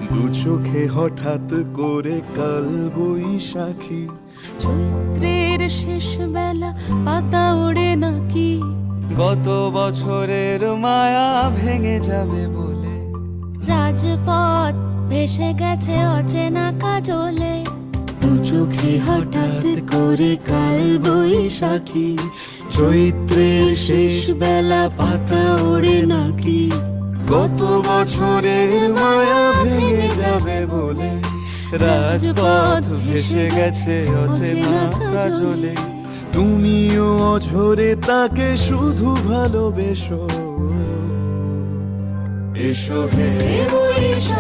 দু চোখে হঠাৎ করে কাল বৈশাখী, চৈত্রের শেষ বেলা পাতা ওড়ে নাকি, গত বছরের মায়া ভেঙে যাবে বলে, রাজপথ ভেসে গেছে অচেনা কাজলে। দু চোখে হঠাৎ করে কাল বৈশাখী, চৈত্রের শেষ বেলা পাতা ওড়ে নাকি, গত বছরের মায়া ভেঙে যাবে বলে, রাজপথ ভেসে গেছে অচেনা কাজলে। তুমিও অঝরে তাকে শুধু ভালোবেসো, এসো হে বৈশাখী।